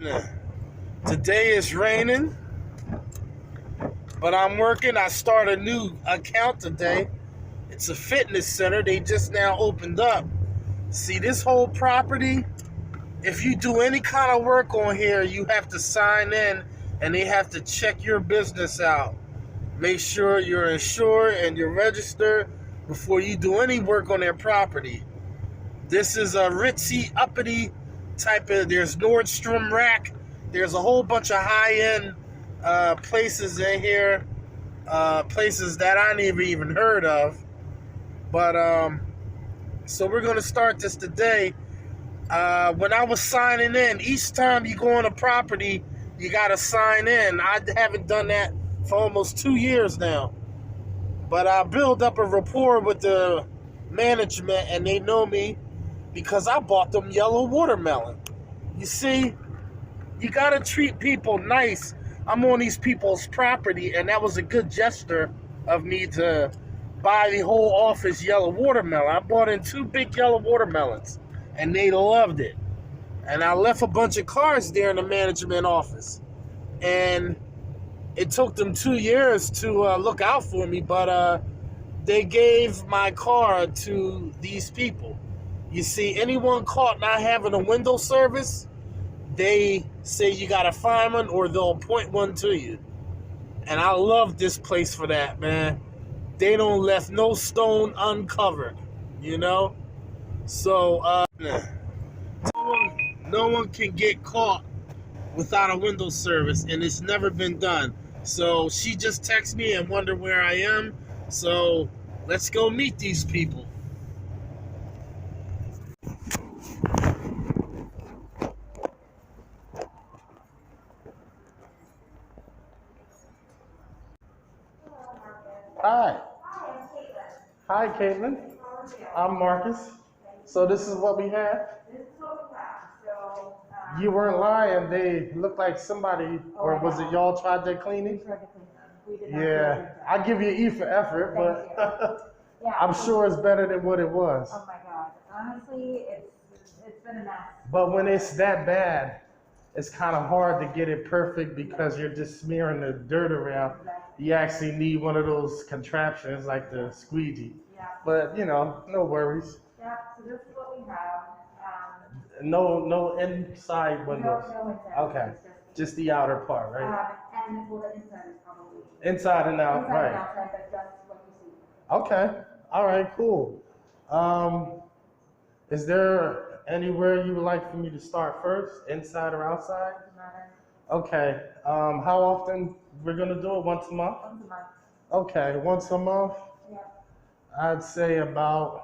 Today is raining, but I'm working. I start a new account today. It's a fitness center. They just now opened up. See, this whole property, if you do any kind of work on here, you have to sign in and they have to check your business out. Make sure you're insured and you're registered before you do any work on their property. This is a ritzy, uppity type of. There's Nordstrom Rack. There's a whole bunch of high-end places in here, places that I never even heard of. But so we're gonna start this today. When I was signing in, each time you go on a property, you gotta sign in. I haven't done that for almost 2 years now. But I build up a rapport with the management, and they know me because I bought them yellow watermelon. You see, you gotta treat people nice. I'm on these people's property, and that was a good gesture of me to buy the whole office yellow watermelon. I bought in 2 big yellow watermelons, and they loved it. And I left a bunch of cards there in the management office, and it took them 2 years to look out for me, but they gave my card to these people. You see, anyone caught not having a window service, they say you got to find one or they'll appoint one to you. And I love this place for that, man. They don't left no stone uncovered, you know? So, no one can get caught without a window service, and it's never been done. So she just texted me and wondered where I am. So let's go meet these people. Hi. Hi, Caitlin. I'm Marcus. So this is what we have. You weren't lying. They looked like somebody, or was it y'all tried their cleaning? Yeah, I give you E for effort, but I'm sure it's better than what it was. Oh my God, honestly, it's been a mess. But when it's that bad, it's kind of hard to get it perfect because you're just smearing the dirt around. You actually need one of those contraptions like the squeegee. Yeah. But no worries. Yeah, so this is what we have. No inside windows. No inside. Okay, just the outer part, right? And well, the inside is probably Inside and out, inside right? and outside, but that's what you see. Okay. All right. Cool. Is there anywhere you would like for me to start first, inside or outside? Doesn't matter. Okay. How often we're gonna do it? Once a month? Once a month. Okay, once a month. Yeah. I'd say about